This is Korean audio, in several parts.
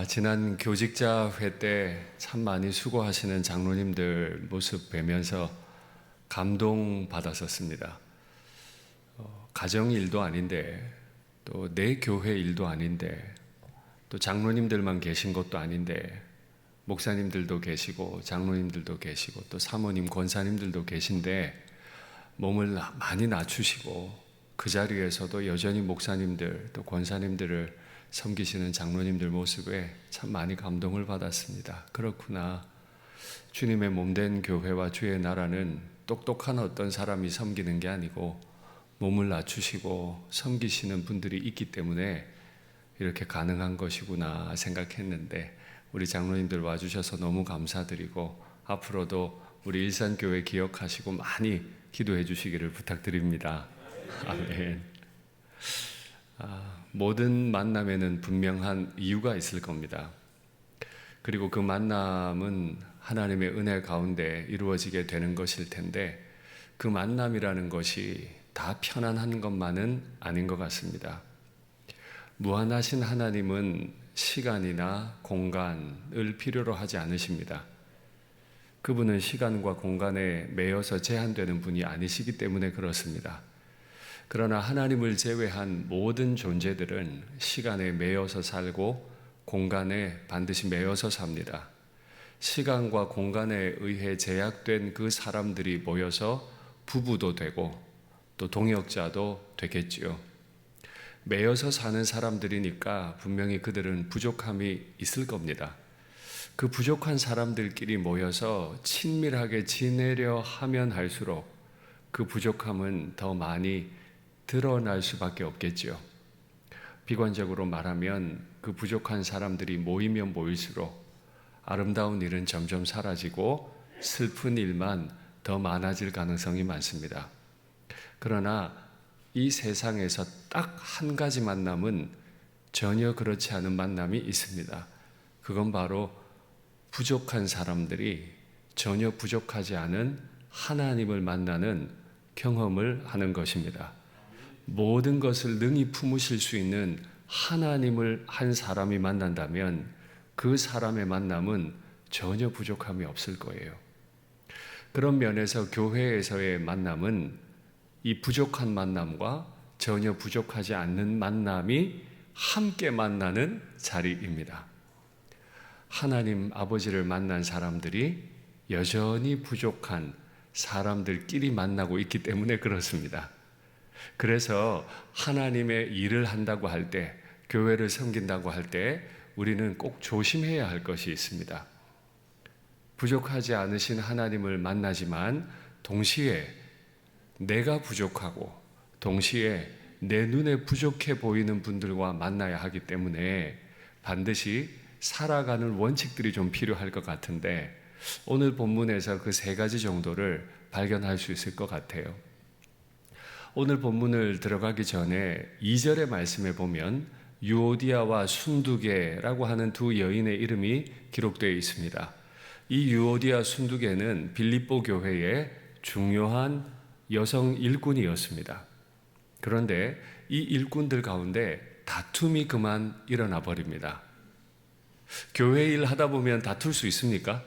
지난 교직자 회 때 참 많이 수고하시는 장로님들 모습 뵈면서 감동받았었습니다. 가정 일도 아닌데, 또 내 교회 일도 아닌데, 또 장로님들만 계신 것도 아닌데, 목사님들도 계시고 장로님들도 계시고 또 사모님, 권사님들도 계신데 몸을 많이 낮추시고 그 자리에서도 여전히 목사님들 또 권사님들을 섬기시는 장로님들 모습에 참 많이 감동을 받았습니다. 그렇구나. 주님의 몸된 교회와 주의 나라는 똑똑한 어떤 사람이 섬기는 게 아니고 몸을 낮추시고 섬기시는 분들이 있기 때문에 이렇게 가능한 것이구나 생각했는데, 우리 장로님들 와주셔서 너무 감사드리고 앞으로도 우리 일산교회 기억하시고 많이 기도해 주시기를 부탁드립니다. 아멘. 모든 만남에는 분명한 이유가 있을 겁니다. 그리고 그 만남은 하나님의 은혜 가운데 이루어지게 되는 것일 텐데, 그 만남이라는 것이 다 편안한 것만은 아닌 것 같습니다. 무한하신 하나님은 시간이나 공간을 필요로 하지 않으십니다. 그분은 시간과 공간에 매여서 제한되는 분이 아니시기 때문에 그렇습니다. 그러나 하나님을 제외한 모든 존재들은 시간에 매여서 살고 공간에 반드시 매여서 삽니다. 시간과 공간에 의해 제약된 그 사람들이 모여서 부부도 되고 또 동역자도 되겠지요. 매여서 사는 사람들이니까 분명히 그들은 부족함이 있을 겁니다. 그 부족한 사람들끼리 모여서 친밀하게 지내려 하면 할수록 그 부족함은 더 많이 드러날 수밖에 없겠지요. 비관적으로 말하면 그 부족한 사람들이 모이면 모일수록 아름다운 일은 점점 사라지고 슬픈 일만 더 많아질 가능성이 많습니다. 그러나 이 세상에서 딱 한 가지 만남은 전혀 그렇지 않은 만남이 있습니다. 그건 바로 부족한 사람들이 전혀 부족하지 않은 하나님을 만나는 경험을 하는 것입니다. 모든 것을 능히 품으실 수 있는 하나님을 한 사람이 만난다면 그 사람의 만남은 전혀 부족함이 없을 거예요. 그런 면에서 교회에서의 만남은 이 부족한 만남과 전혀 부족하지 않는 만남이 함께 만나는 자리입니다. 하나님 아버지를 만난 사람들이 여전히 부족한 사람들끼리 만나고 있기 때문에 그렇습니다. 그래서 하나님의 일을 한다고 할 때, 교회를 섬긴다고 할 때 우리는 꼭 조심해야 할 것이 있습니다. 부족하지 않으신 하나님을 만나지만 동시에 내가 부족하고 동시에 내 눈에 부족해 보이는 분들과 만나야 하기 때문에 반드시 살아가는 원칙들이 좀 필요할 것 같은데, 오늘 본문에서 그 세 가지 정도를 발견할 수 있을 것 같아요. 오늘 본문을 들어가기 전에 2절의 말씀에 보면 유오디아와 순두계라고 하는 두 여인의 이름이 기록되어 있습니다. 이 유오디아 순두계는 빌립보 교회의 중요한 여성 일꾼이었습니다. 그런데 이 일꾼들 가운데 다툼이 그만 일어나 버립니다. 교회 일 하다 보면 다툴 수 있습니까?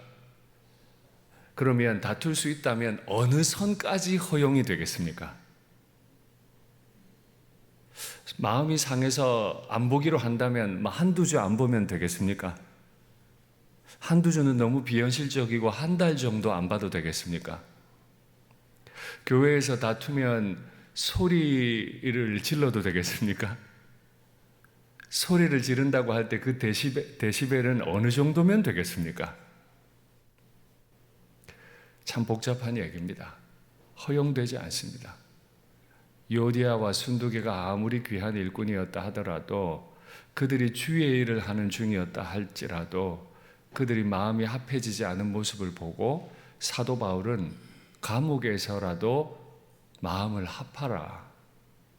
그러면 다툴 수 있다면 어느 선까지 허용이 되겠습니까? 마음이 상해서 안 보기로 한다면 한두 주 안 보면 되겠습니까? 한두 주는 너무 비현실적이고 한 달 정도 안 봐도 되겠습니까? 교회에서 다투면 소리를 질러도 되겠습니까? 소리를 지른다고 할 때 그 데시벨은 어느 정도면 되겠습니까? 참 복잡한 얘기입니다. 허용되지 않습니다. 요디아와 순두계가 아무리 귀한 일꾼이었다 하더라도, 그들이 주의 일을 하는 중이었다 할지라도 그들이 마음이 합해지지 않은 모습을 보고 사도 바울은 감옥에서라도 마음을 합하라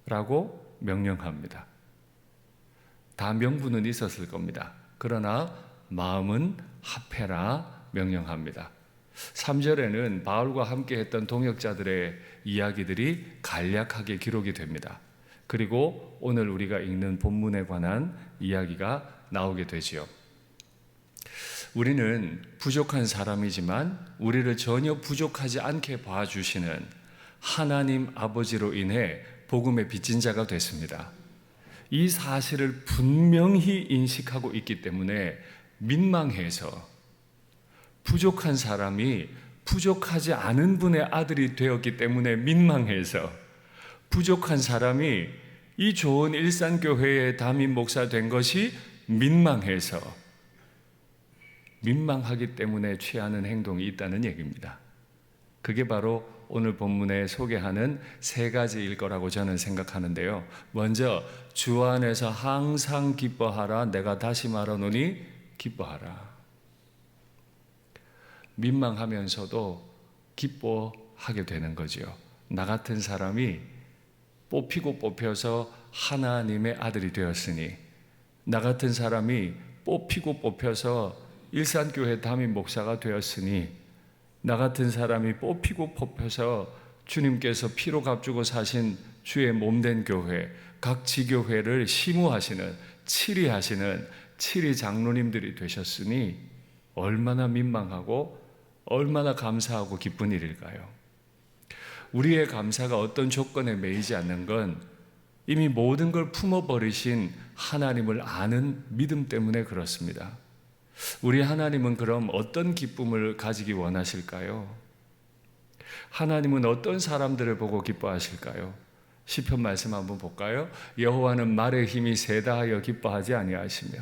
라고 명령합니다. 다 명분은 있었을 겁니다. 그러나 마음은 합해라 명령합니다. 3절에는 바울과 함께 했던 동역자들의 이야기들이 간략하게 기록이 됩니다. 그리고 오늘 우리가 읽는 본문에 관한 이야기가 나오게 되지요. 우리는 부족한 사람이지만 우리를 전혀 부족하지 않게 봐주시는 하나님 아버지로 인해 복음의 빚진 자가 됐습니다. 이 사실을 분명히 인식하고 있기 때문에 민망해서 부족한 사람이 부족하지 않은 분의 아들이 되었기 때문에 민망해서 부족한 사람이 이 좋은 일산교회의 담임 목사 된 것이 민망해서 민망하기 때문에 취하는 행동이 있다는 얘기입니다. 그게 바로 오늘 본문에 소개하는 세 가지일 거라고 저는 생각하는데요. 먼저 주 안에서 항상 기뻐하라. 내가 다시 말하노니 기뻐하라. 민망하면서도 기뻐하게 되는 거죠. 나 같은 사람이 뽑히고 뽑혀서 하나님의 아들이 되었으니, 나 같은 사람이 뽑히고 뽑혀서 일산교회 담임 목사가 되었으니, 나 같은 사람이 뽑히고 뽑혀서 주님께서 피로 값주고 사신 주의 몸된 교회, 각 지교회를 심우하시는, 치리하시는 치리 장로님들이 되셨으니 얼마나 민망하고 얼마나 감사하고 기쁜 일일까요? 우리의 감사가 어떤 조건에 매이지 않는 건 이미 모든 걸 품어버리신 하나님을 아는 믿음 때문에 그렇습니다. 우리 하나님은 그럼 어떤 기쁨을 가지기 원하실까요? 하나님은 어떤 사람들을 보고 기뻐하실까요? 시편 말씀 한번 볼까요? 여호와는 말의 힘이 세다 하여 기뻐하지 아니하시며.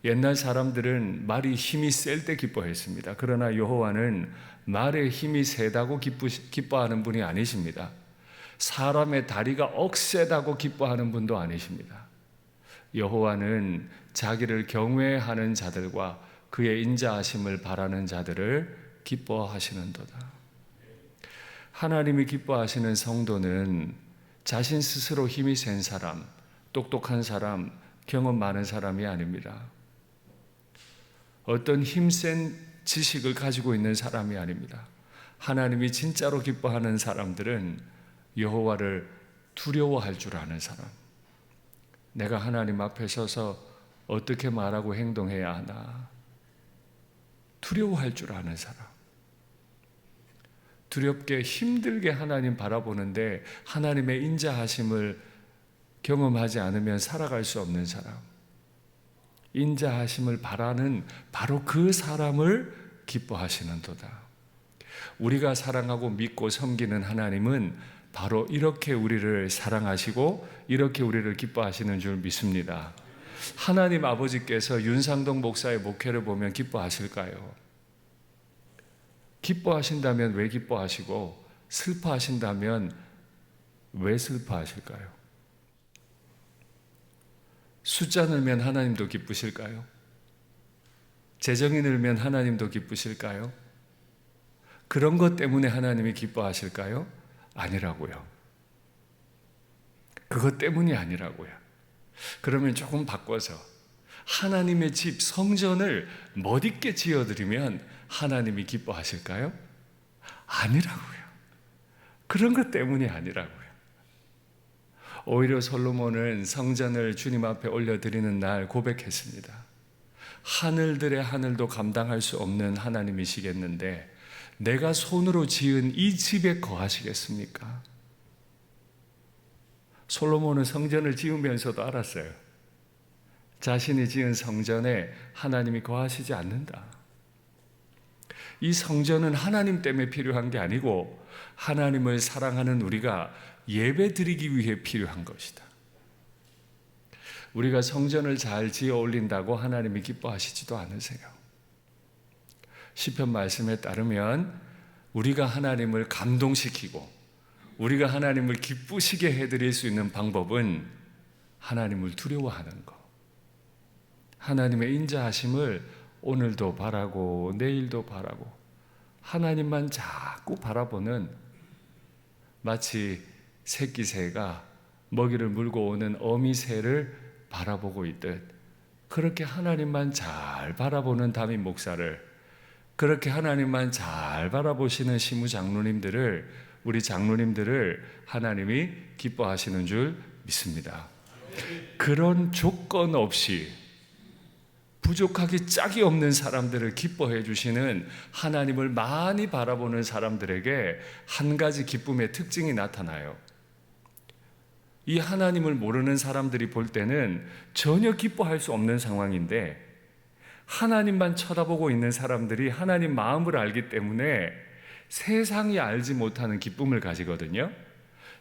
옛날 사람들은 말이 힘이 셀 때 기뻐했습니다. 그러나 여호와는 말의 힘이 세다고 기뻐하는 분이 아니십니다. 사람의 다리가 억세다고 기뻐하는 분도 아니십니다. 여호와는 자기를 경외하는 자들과 그의 인자하심을 바라는 자들을 기뻐하시는도다. 하나님이 기뻐하시는 성도는 자신 스스로 힘이 센 사람, 똑똑한 사람, 경험 많은 사람이 아닙니다. 어떤 힘센 지식을 가지고 있는 사람이 아닙니다. 하나님이 진짜로 기뻐하는 사람들은 여호와를 두려워할 줄 아는 사람, 내가 하나님 앞에 서서 어떻게 말하고 행동해야 하나 두려워할 줄 아는 사람, 두렵게 힘들게 하나님 바라보는데 하나님의 인자하심을 경험하지 않으면 살아갈 수 없는 사람, 인자하심을 바라는 바로 그 사람을 기뻐하시는도다. 우리가 사랑하고 믿고 섬기는 하나님은 바로 이렇게 우리를 사랑하시고 이렇게 우리를 기뻐하시는 줄 믿습니다. 하나님 아버지께서 윤상동 목사의 목회를 보면 기뻐하실까요? 기뻐하신다면 왜 기뻐하시고 슬퍼하신다면 왜 슬퍼하실까요? 숫자 늘면 하나님도 기쁘실까요? 재정이 늘면 하나님도 기쁘실까요? 그런 것 때문에 하나님이 기뻐하실까요? 아니라고요. 그것 때문이 아니라고요. 그러면 조금 바꿔서 하나님의 집 성전을 멋있게 지어드리면 하나님이 기뻐하실까요? 아니라고요. 그런 것 때문이 아니라고요. 오히려 솔로몬은 성전을 주님 앞에 올려드리는 날 고백했습니다. 하늘들의 하늘도 감당할 수 없는 하나님이시겠는데 내가 손으로 지은 이 집에 거하시겠습니까? 솔로몬은 성전을 지으면서도 알았어요. 자신이 지은 성전에 하나님이 거하시지 않는다. 이 성전은 하나님 때문에 필요한 게 아니고 하나님을 사랑하는 우리가 예배 드리기 위해 필요한 것이다. 우리가 성전을 잘 지어 올린다고 하나님이 기뻐하시지도 않으세요. 시편 말씀에 따르면 우리가 하나님을 감동시키고 우리가 하나님을 기쁘시게 해드릴 수 있는 방법은 하나님을 두려워하는 것, 하나님의 인자하심을 오늘도 바라고 내일도 바라고 하나님만 자꾸 바라보는, 마치 새끼 새가 먹이를 물고 오는 어미 새를 바라보고 있듯 그렇게 하나님만 잘 바라보는 담임 목사를, 그렇게 하나님만 잘 바라보시는 시무 장로님들을, 우리 장로님들을 하나님이 기뻐하시는 줄 믿습니다. 그런 조건 없이 부족하기 짝이 없는 사람들을 기뻐해 주시는 하나님을 많이 바라보는 사람들에게 한 가지 기쁨의 특징이 나타나요. 이 하나님을 모르는 사람들이 볼 때는 전혀 기뻐할 수 없는 상황인데, 하나님만 쳐다보고 있는 사람들이 하나님 마음을 알기 때문에 세상이 알지 못하는 기쁨을 가지거든요.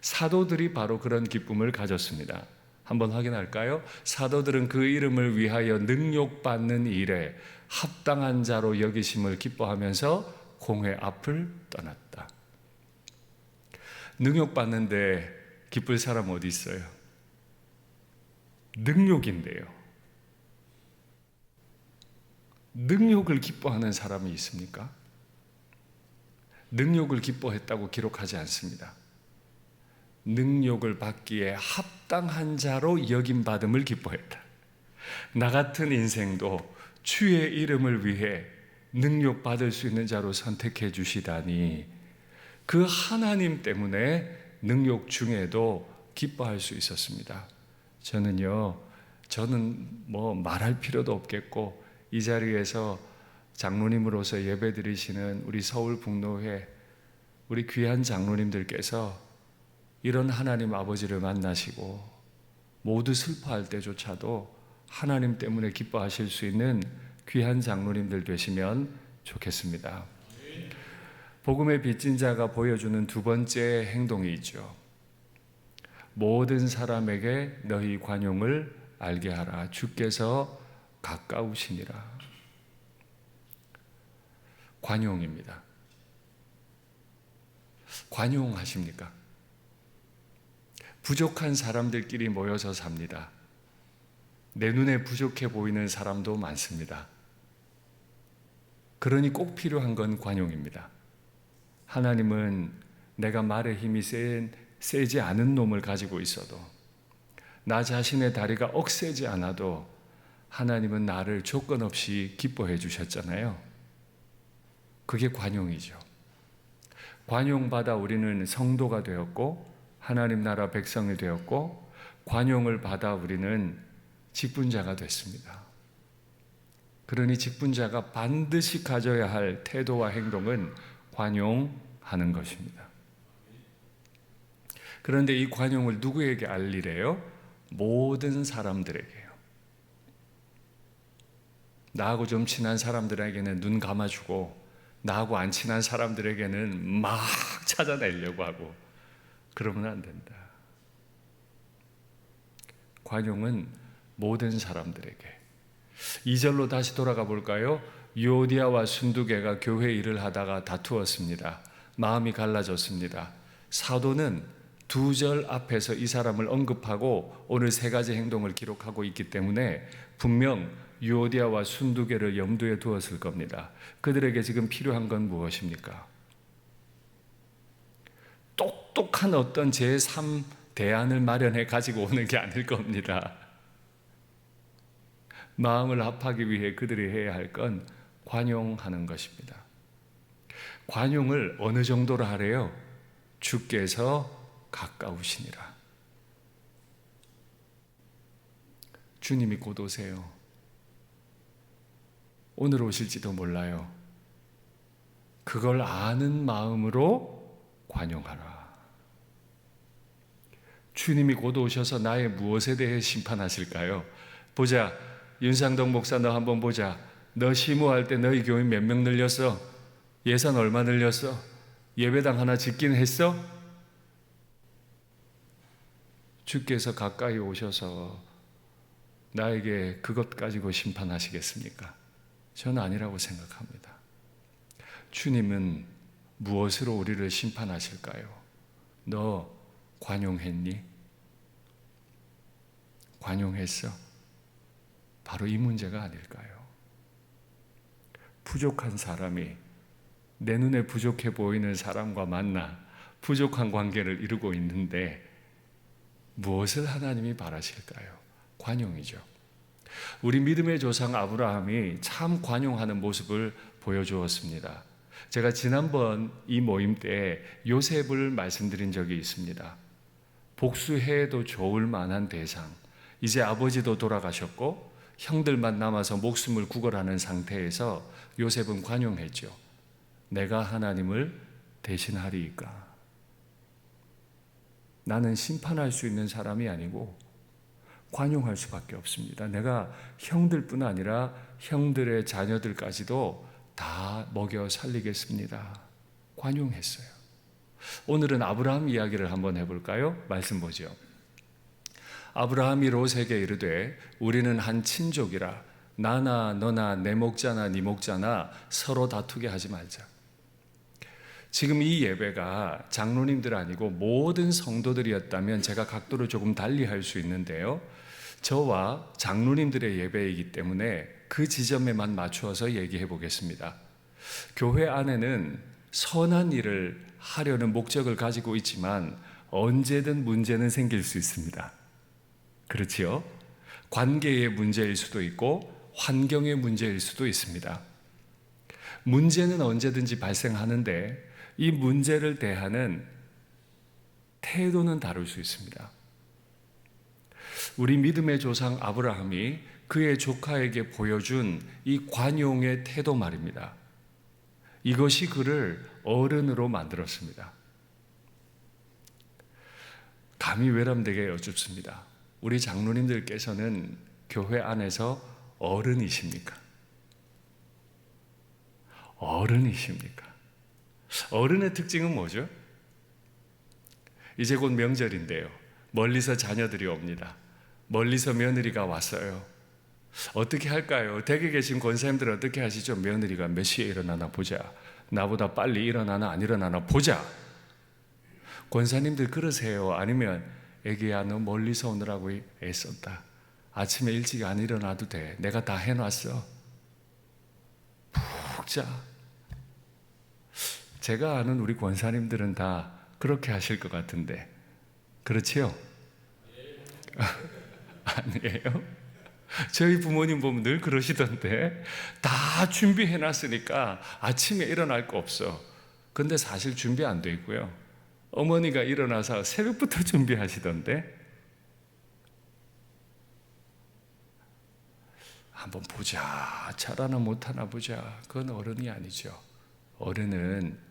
사도들이 바로 그런 기쁨을 가졌습니다. 한번 확인할까요? 사도들은 그 이름을 위하여 능욕받는 일에 합당한 자로 여기심을 기뻐하면서 공회 앞을 떠났다. 능욕받는데 기쁠 사람 어디 있어요? 능욕인데요. 능욕을 기뻐하는 사람이 있습니까? 능욕을 기뻐했다고 기록하지 않습니다. 능욕을 받기에 합당한 자로 여김받음을 기뻐했다. 나 같은 인생도 주의 이름을 위해 능욕받을 수 있는 자로 선택해 주시다니, 그 하나님 때문에 능욕 중에도 기뻐할 수 있었습니다. 저는 뭐 말할 필요도 없겠고, 이 자리에서 장로님으로서 예배드리시는 우리 서울북로회 우리 귀한 장로님들께서 이런 하나님 아버지를 만나시고 모두 슬퍼할 때조차도 하나님 때문에 기뻐하실 수 있는 귀한 장로님들 되시면 좋겠습니다. 복음의 빚진 자가 보여주는 두 번째 행동이 있죠. 모든 사람에게 너희 관용을 알게 하라. 주께서 가까우시니라. 관용입니다. 관용하십니까? 부족한 사람들끼리 모여서 삽니다. 내 눈에 부족해 보이는 사람도 많습니다. 그러니 꼭 필요한 건 관용입니다. 하나님은 내가 말에 힘이 세지 않은 놈을 가지고 있어도, 나 자신의 다리가 억세지 않아도 하나님은 나를 조건 없이 기뻐해 주셨잖아요. 그게 관용이죠. 관용받아 우리는 성도가 되었고 하나님 나라 백성이 되었고, 관용을 받아 우리는 직분자가 됐습니다. 그러니 직분자가 반드시 가져야 할 태도와 행동은 관용하는 것입니다. 그런데 이 관용을 누구에게 알리래요? 모든 사람들에게요. 나하고 좀 친한 사람들에게는 눈 감아주고, 나하고 안 친한 사람들에게는 막 찾아내려고 하고, 그러면 안 된다. 관용은 모든 사람들에게. 2절로 다시 돌아가 볼까요? 유오디아와 순두개가 교회 일을 하다가 다투었습니다. 마음이 갈라졌습니다. 사도는 2절 앞에서 이 사람을 언급하고 오늘 3가지 행동을 기록하고 있기 때문에 분명 유오디아와 순두개를 염두에 두었을 겁니다. 그들에게 지금 필요한 건 무엇입니까? 똑똑한 어떤 제3 대안을 마련해 가지고 오는 게 아닐 겁니다. 마음을 합하기 위해 그들이 해야 할 건 관용하는 것입니다. 관용을 어느 정도로 하래요? 주께서 가까우시니라. 주님이 곧 오세요. 오늘 오실지도 몰라요. 그걸 아는 마음으로 관용하라. 주님이 곧 오셔서 나의 무엇에 대해 심판하실까요? 보자, 윤상덕 목사 너 한번 보자. 너 시무할 때 너희 교인 몇 명 늘렸어? 예산 얼마 늘렸어? 예배당 하나 짓긴 했어? 주께서 가까이 오셔서 나에게 그것 가지고 심판하시겠습니까? 저는 아니라고 생각합니다. 주님은 무엇으로 우리를 심판하실까요? 너 관용했니? 관용했어? 바로 이 문제가 아닐까요? 부족한 사람이 내 눈에 부족해 보이는 사람과 만나 부족한 관계를 이루고 있는데 무엇을 하나님이 바라실까요? 관용이죠. 우리 믿음의 조상 아브라함이 참 관용하는 모습을 보여주었습니다. 제가 지난번 이 모임 때 요셉을 말씀드린 적이 있습니다. 복수해도 좋을 만한 대상. 이제 아버지도 돌아가셨고 형들만 남아서 목숨을 구걸하는 상태에서 요셉은 관용했죠. 내가 하나님을 대신하리이까. 나는 심판할 수 있는 사람이 아니고 관용할 수밖에 없습니다. 내가 형들뿐 아니라 형들의 자녀들까지도 다 먹여 살리겠습니다. 관용했어요. 오늘은 아브라함 이야기를 한번 해볼까요? 말씀 보죠. 아브라함이 롯에게 이르되 우리는 한 친족이라 나나 너나 내 목자나 네 목자나 서로 다투게 하지 말자. 지금 이 예배가 장로님들 아니고 모든 성도들이었다면 제가 각도를 조금 달리 할 수 있는데요, 저와 장로님들의 예배이기 때문에 그 지점에만 맞추어서 얘기해 보겠습니다. 교회 안에는 선한 일을 하려는 목적을 가지고 있지만 언제든 문제는 생길 수 있습니다. 그렇지요? 관계의 문제일 수도 있고 환경의 문제일 수도 있습니다. 문제는 언제든지 발생하는데 이 문제를 대하는 태도는 다를 수 있습니다. 우리 믿음의 조상 아브라함이 그의 조카에게 보여준 이 관용의 태도 말입니다. 이것이 그를 어른으로 만들었습니다. 감히 외람되게 여쭙습니다. 우리 장로님들께서는 교회 안에서 어른이십니까? 어른이십니까? 어른의 특징은 뭐죠? 이제 곧 명절인데요. 멀리서 자녀들이 옵니다. 멀리서 며느리가 왔어요. 어떻게 할까요? 댁에 계신 권사님들 어떻게 하시죠? 며느리가 몇 시에 일어나나 보자. 나보다 빨리 일어나나 안 일어나나 보자. 권사님들 그러세요? 아니면 애기야 너 멀리서 오느라고 애썼다. 아침에 일찍 안 일어나도 돼. 내가 다 해놨어. 푹 자. 제가 아는 우리 권사님들은 다 그렇게 하실 것 같은데 그렇지요? 아니에요? 저희 부모님 보면 늘 그러시던데 다 준비해놨으니까 아침에 일어날 거 없어. 근데 사실 준비 안 돼 있고요. 어머니가 일어나서 새벽부터 준비하시던데 한번 보자. 잘하나 못하나 보자. 그건 어른이 아니죠. 어른은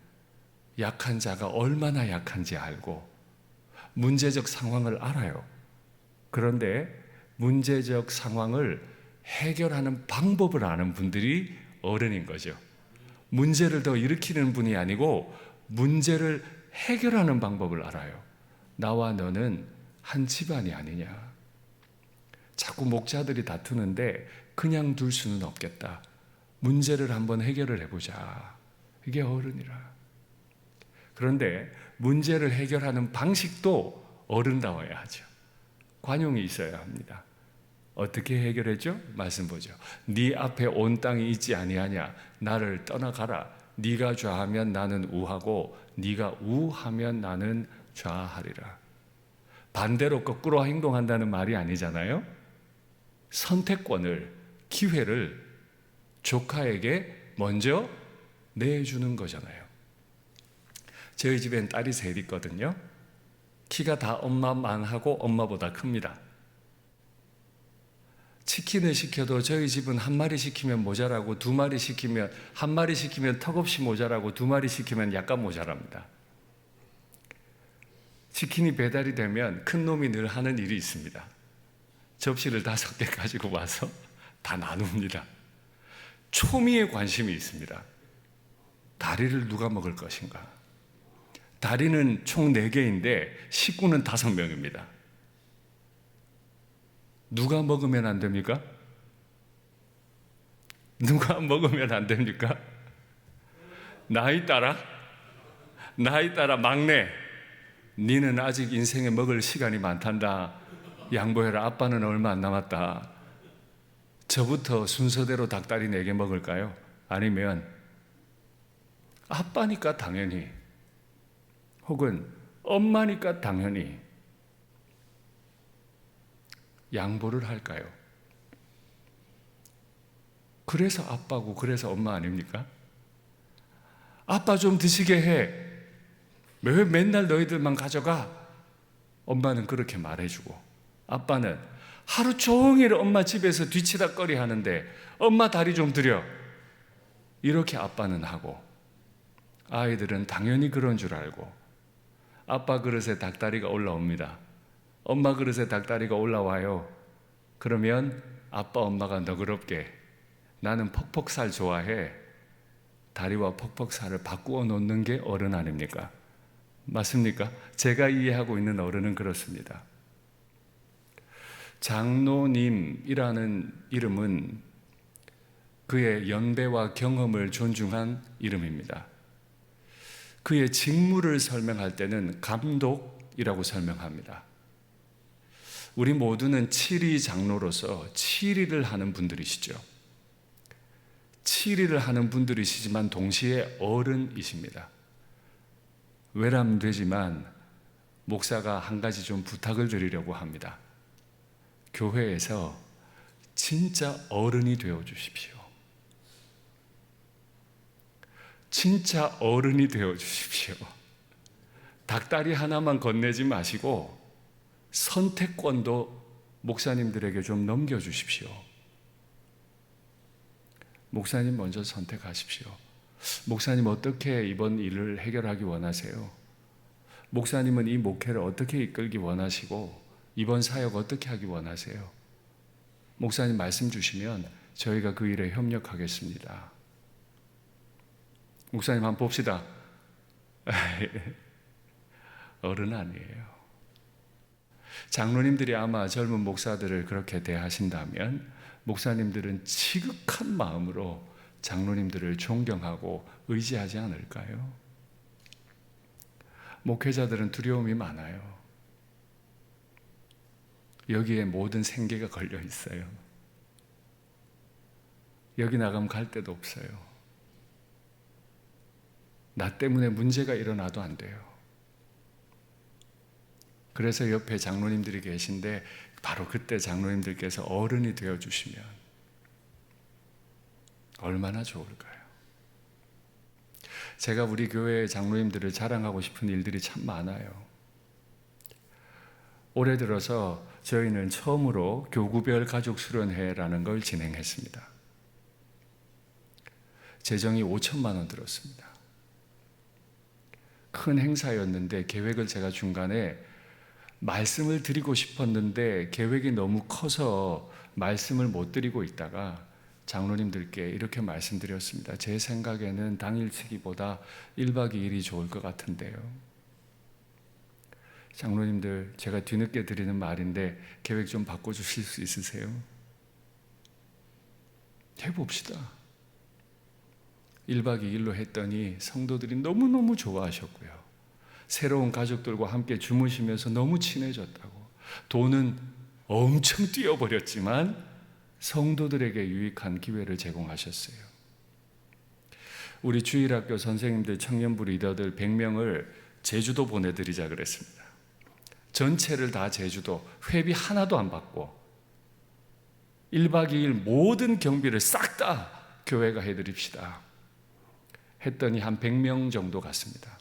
약한 자가 얼마나 약한지 알고 문제적 상황을 알아요. 그런데 문제적 상황을 해결하는 방법을 아는 분들이 어른인 거죠. 문제를 더 일으키는 분이 아니고 문제를 해결하는 방법을 알아요. 나와 너는 한 집안이 아니냐. 자꾸 목자들이 다투는데 그냥 둘 수는 없겠다. 문제를 한번 해결을 해보자. 이게 어른이라. 그런데 문제를 해결하는 방식도 어른다워야 하죠. 관용이 있어야 합니다. 어떻게 해결했죠? 말씀 보죠. 네 앞에 온 땅이 있지 아니하냐. 나를 떠나가라. 네가 좌하면 나는 우하고 네가 우하면 나는 좌하리라. 반대로 거꾸로 행동한다는 말이 아니잖아요. 선택권을, 기회를 조카에게 먼저 내주는 거잖아요. 저희 집엔 딸이 셋 있거든요. 키가 다 엄마만하고 엄마보다 큽니다. 치킨을 시켜도 저희 집은 한 마리 시키면 모자라고 두 마리 시키면 한 마리 시키면 턱없이 모자라고 두 마리 시키면 약간 모자랍니다. 치킨이 배달이 되면 큰 놈이 늘 하는 일이 있습니다. 접시를 5개 가지고 와서 다 나눕니다. 초미에 관심이 있습니다. 다리를 누가 먹을 것인가? 다리는 총 4개인데 식구는 5명입니다. 누가 먹으면 안 됩니까? 누가 먹으면 안 됩니까? 나이 따라 막내. 니는 아직 인생에 먹을 시간이 많단다. 양보해라. 아빠는 얼마 안 남았다. 저부터 순서대로 닭다리 4개 먹을까요? 아니면 아빠니까 당연히, 혹은 엄마니까 당연히 양보를 할까요? 그래서 아빠고 그래서 엄마 아닙니까? 아빠 좀 드시게 해. 왜 맨날 너희들만 가져가? 엄마는 그렇게 말해주고 아빠는 하루 종일 엄마 집에서 뒤치다꺼리 하는데 엄마 다리 좀 들여. 이렇게 아빠는 하고 아이들은 당연히 그런 줄 알고 아빠 그릇에 닭다리가 올라옵니다. 엄마 그릇에 닭다리가 올라와요. 그러면 아빠 엄마가 너그럽게 나는 퍽퍽살 좋아해. 다리와 퍽퍽살을 바꾸어 놓는 게 어른 아닙니까? 맞습니까? 제가 이해하고 있는 어른은 그렇습니다. 장로님이라는 이름은 그의 연배와 경험을 존중한 이름입니다. 그의 직무를 설명할 때는 감독이라고 설명합니다. 우리 모두는 칠위 장로로서 칠위를 하는 분들이시죠. 칠위를 하는 분들이시지만 동시에 어른이십니다. 외람되지만 목사가 한 가지 좀 부탁을 드리려고 합니다. 교회에서 진짜 어른이 되어 주십시오. 진짜 어른이 되어 주십시오. 닭다리 하나만 건네지 마시고 선택권도 목사님들에게 좀 넘겨주십시오. 목사님 먼저 선택하십시오. 목사님 어떻게 이번 일을 해결하기 원하세요? 목사님은 이 목회를 어떻게 이끌기 원하시고 이번 사역 어떻게 하기 원하세요? 목사님 말씀 주시면 저희가 그 일에 협력하겠습니다. 목사님 한번 봅시다. 어른 아니에요. 장로님들이 아마 젊은 목사들을 그렇게 대하신다면 목사님들은 지극한 마음으로 장로님들을 존경하고 의지하지 않을까요? 목회자들은 두려움이 많아요. 여기에 모든 생계가 걸려 있어요. 여기 나가면 갈 데도 없어요. 나 때문에 문제가 일어나도 안 돼요. 그래서 옆에 장로님들이 계신데 바로 그때 장로님들께서 어른이 되어주시면 얼마나 좋을까요? 제가 우리 교회 장로님들을 자랑하고 싶은 일들이 참 많아요. 올해 들어서 저희는 처음으로 교구별 가족 수련회라는 걸 진행했습니다. 재정이 5천만 원 들었습니다. 큰 행사였는데 계획을 제가 중간에 말씀을 드리고 싶었는데 계획이 너무 커서 말씀을 못 드리고 있다가 장로님들께 이렇게 말씀드렸습니다. 제 생각에는 당일치기보다 1박 2일이 좋을 것 같은데요. 장로님들, 제가 뒤늦게 드리는 말인데 계획 좀 바꿔주실 수 있으세요? 해봅시다. 1박 2일로 했더니 성도들이 너무너무 좋아하셨고요. 새로운 가족들과 함께 주무시면서 너무 친해졌다고. 돈은 엄청 뛰어버렸지만 성도들에게 유익한 기회를 제공하셨어요. 우리 주일학교 선생님들, 청년부 리더들 100명을 제주도 보내드리자 그랬습니다. 전체를 다 제주도, 회비 하나도 안 받고 1박 2일 모든 경비를 싹 다 교회가 해드립시다 했더니 한 100명 정도 갔습니다.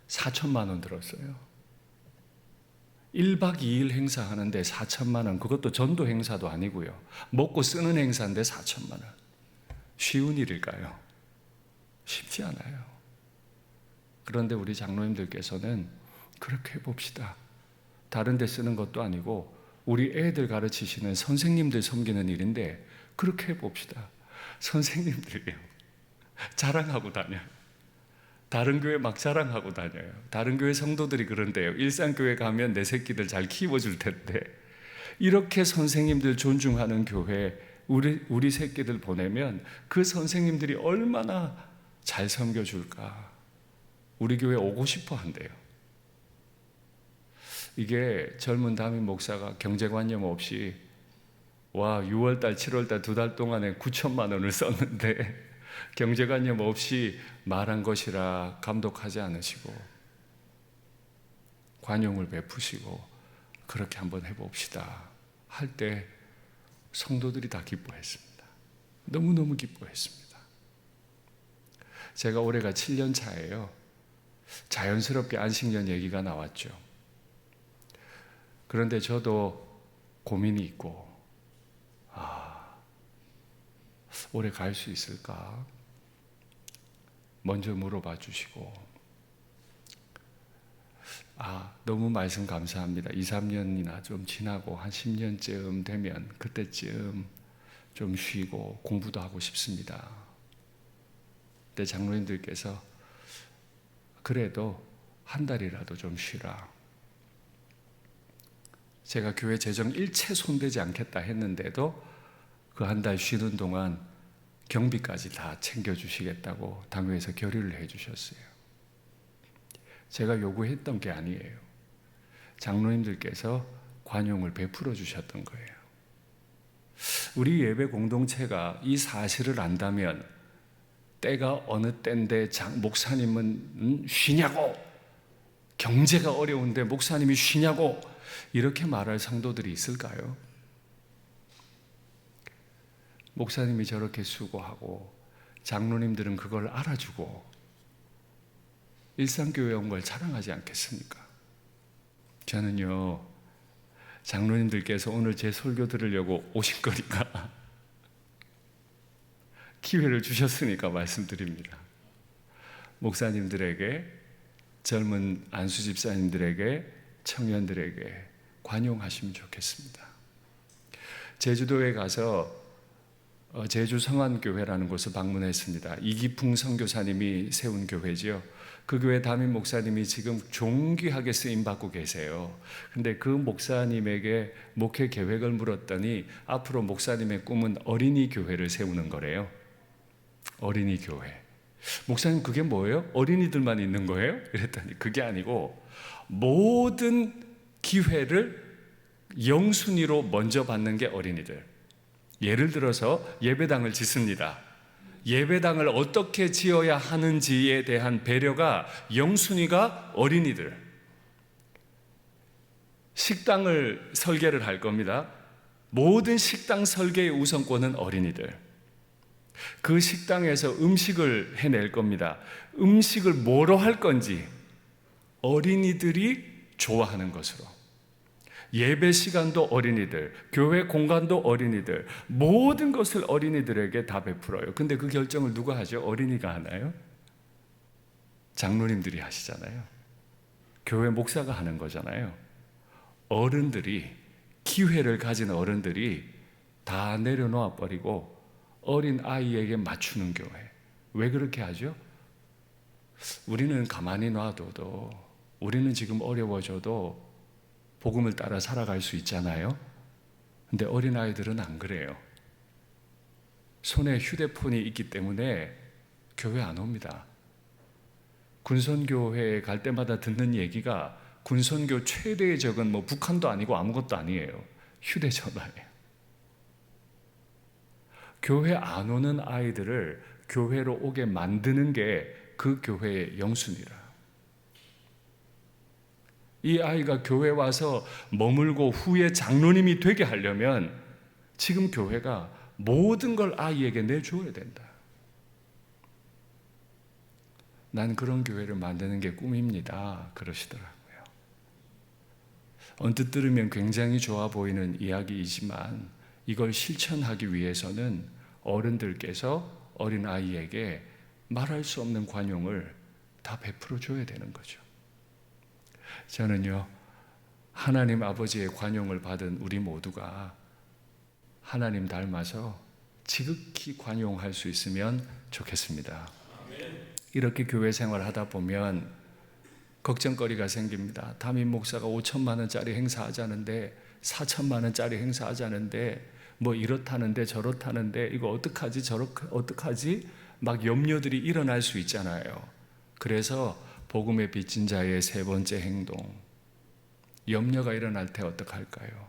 4천만 원 들었어요. 1박 2일 행사하는데 4천만 원, 그것도 전도 행사도 아니고요. 먹고 쓰는 행사인데 4천만 원. 쉬운 일일까요? 쉽지 않아요. 그런데 우리 장로님들께서는 그렇게 해봅시다. 다른 데 쓰는 것도 아니고 우리 애들 가르치시는 선생님들 섬기는 일인데 그렇게 해봅시다. 선생님들이요. 자랑하고 다녀요. 다른 교회 막 자랑하고 다녀요. 다른 교회 성도들이 그런데요. 일산교회 가면 내 새끼들 잘 키워줄 텐데 이렇게 선생님들 존중하는 교회 우리 새끼들 보내면 그 선생님들이 얼마나 잘 섬겨줄까. 우리 교회 오고 싶어 한대요. 이게 젊은 담임 목사가 경제관념 없이 6월달 7월달 2달 동안에 9천만 원을 썼는데 경제관념 없이 말한 것이라 감독하지 않으시고 관용을 베푸시고 그렇게 한번 해봅시다 할 때 성도들이 다 기뻐했습니다. 너무너무 기뻐했습니다. 제가 올해가 7년 차예요. 자연스럽게 안식년 얘기가 나왔죠. 그런데 저도 고민이 있고, 오래 갈 수 있을까? 먼저 물어봐 주시고, 너무 말씀 감사합니다. 2, 3년이나 좀 지나고 한 10년쯤 되면 그때쯤 좀 쉬고 공부도 하고 싶습니다. 근데 장로님들께서 그래도 한 달이라도 좀 쉬라. 제가 교회 재정 일체 손대지 않겠다 했는데도 그 한 달 쉬는 동안 경비까지 다 챙겨주시겠다고 당회에서 결의를 해주셨어요. 제가 요구했던 게 아니에요. 장로님들께서 관용을 베풀어 주셨던 거예요. 우리 예배 공동체가 이 사실을 안다면 때가 어느 때인데 목사님은 쉬냐고, 경제가 어려운데 목사님이 쉬냐고 이렇게 말할 성도들이 있을까요? 목사님이 저렇게 수고하고 장로님들은 그걸 알아주고 일상교회 온 걸 자랑하지 않겠습니까? 저는요, 장로님들께서 오늘 제 설교 들으려고 오신 거니까 기회를 주셨으니까 말씀드립니다. 목사님들에게, 젊은 안수 집사님들에게, 청년들에게 관용하시면 좋겠습니다. 제주도에 가서 제주 성안교회라는 곳을 방문했습니다. 이기풍 선교사님이 세운 교회지요. 그 교회 담임 목사님이 지금 존귀하게 쓰임받고 계세요. 근데 그 목사님에게 목회 계획을 물었더니 앞으로 목사님의 꿈은 어린이 교회를 세우는 거래요. 어린이 교회. 목사님 그게 뭐예요? 어린이들만 있는 거예요? 이랬더니 그게 아니고 모든 기회를 영순위로 먼저 받는 게 어린이들. 예를 들어서 예배당을 짓습니다. 예배당을 어떻게 지어야 하는지에 대한 배려가 영순위가 어린이들. 식당을 설계를 할 겁니다. 모든 식당 설계의 우선권은 어린이들. 그 식당에서 음식을 해낼 겁니다. 음식을 뭐로 할 건지 어린이들이 좋아하는 것으로. 예배 시간도 어린이들, 교회 공간도 어린이들, 모든 것을 어린이들에게 다 베풀어요. 근데 그 결정을 누가 하죠? 어린이가 하나요? 장로님들이 하시잖아요. 교회 목사가 하는 거잖아요. 어른들이, 기회를 가진 어른들이 다 내려놓아 버리고 어린 아이에게 맞추는 교회. 왜 그렇게 하죠? 우리는 가만히 놔둬도, 우리는 지금 어려워져도 복음을 따라 살아갈 수 있잖아요. 근데 어린아이들은 안 그래요. 손에 휴대폰이 있기 때문에 교회 안 옵니다. 군선교회에 갈 때마다 듣는 얘기가 군선교 최대의 적은 북한도 아니고 아무것도 아니에요. 휴대전화예요. 교회 안 오는 아이들을 교회로 오게 만드는 게 그 교회의 영순이라. 이 아이가 교회 와서 머물고 후에 장로님이 되게 하려면 지금 교회가 모든 걸 아이에게 내주어야 된다. 난 그런 교회를 만드는 게 꿈입니다. 그러시더라고요. 언뜻 들으면 굉장히 좋아 보이는 이야기이지만 이걸 실천하기 위해서는 어른들께서 어린 아이에게 말할 수 없는 관용을 다 베풀어 줘야 되는 거죠. 저는요, 하나님 아버지의 관용을 받은 우리 모두가 하나님 닮아서 지극히 관용할 수 있으면 좋겠습니다. 이렇게 교회 생활을 하다 보면 걱정거리가 생깁니다. 담임 목사가 5천만 원짜리 행사하자는데 4천만 원짜리 행사하자는데 이렇다는데 저렇다는데 이거 어떡하지 어떡하지 막 염려들이 일어날 수 있잖아요. 그래서 복음의 빚진 자의 세 번째 행동, 염려가 일어날 때 어떡할까요?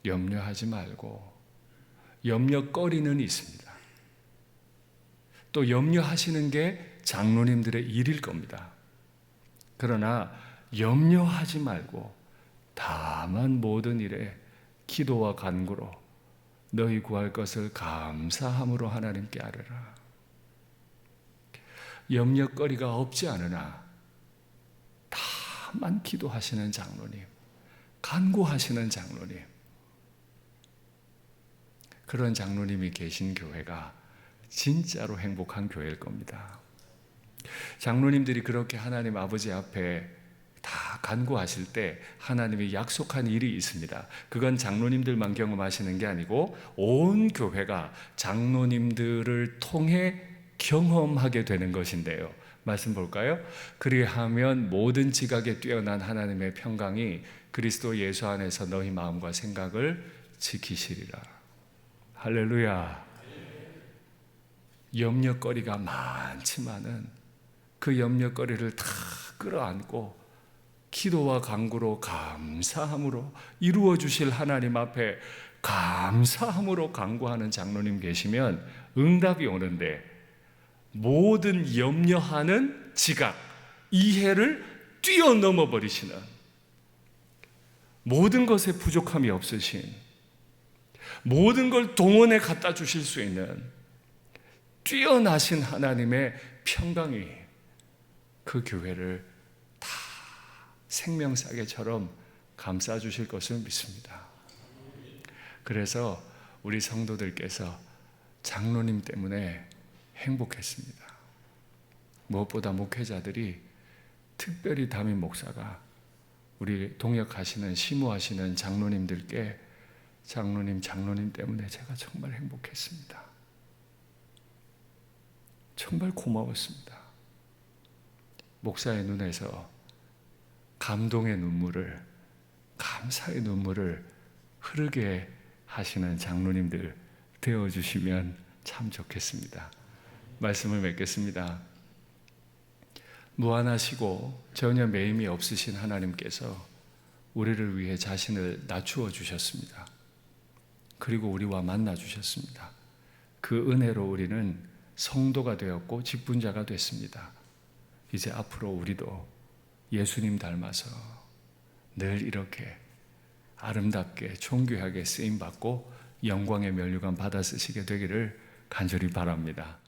염려하지 말고, 염려거리는 있습니다. 또 염려하시는 게 장로님들의 일일 겁니다. 그러나 염려하지 말고 다만 모든 일에 기도와 간구로 너희 구할 것을 감사함으로 하나님께 아뢰라. 염려거리가 없지 않으나 다만 기도하시는 장로님, 간구하시는 장로님, 그런 장로님이 계신 교회가 진짜로 행복한 교회일 겁니다. 장로님들이 그렇게 하나님 아버지 앞에 다 간구하실 때 하나님이 약속한 일이 있습니다. 그건 장로님들만 경험하시는 게 아니고 온 교회가 장로님들을 통해 경험하게 되는 것인데요. 말씀 볼까요? 그리하면 모든 지각에 뛰어난 하나님의 평강이 그리스도 예수 안에서 너희 마음과 생각을 지키시리라. 할렐루야. 염려거리가 많지만은 그 염려거리를 다 끌어안고 기도와 간구로 감사함으로 이루어 주실 하나님 앞에 감사함으로 간구하는 장로님 계시면 응답이 오는데, 모든 염려하는 지각, 이해를 뛰어넘어 버리시는, 모든 것에 부족함이 없으신, 모든 걸 동원해 갖다 주실 수 있는 뛰어나신 하나님의 평강이 그 교회를 다 생명사계처럼 감싸 주실 것을 믿습니다. 그래서 우리 성도들께서 장로님 때문에 행복했습니다. 무엇보다 목회자들이, 특별히 담임 목사가 우리 동역하시는, 시무하시는 장로님들께 장로님 때문에 제가 정말 행복했습니다. 정말 고마웠습니다. 목사의 눈에서 감동의 눈물을, 감사의 눈물을 흐르게 하시는 장로님들 되어주시면 참 좋겠습니다. 말씀을 맺겠습니다. 무한하시고 전혀 매임이 없으신 하나님께서 우리를 위해 자신을 낮추어 주셨습니다. 그리고 우리와 만나 주셨습니다. 그 은혜로 우리는 성도가 되었고 직분자가 됐습니다. 이제 앞으로 우리도 예수님 닮아서 늘 이렇게 아름답게 존귀하게 쓰임받고 영광의 면류관 받아 쓰시게 되기를 간절히 바랍니다.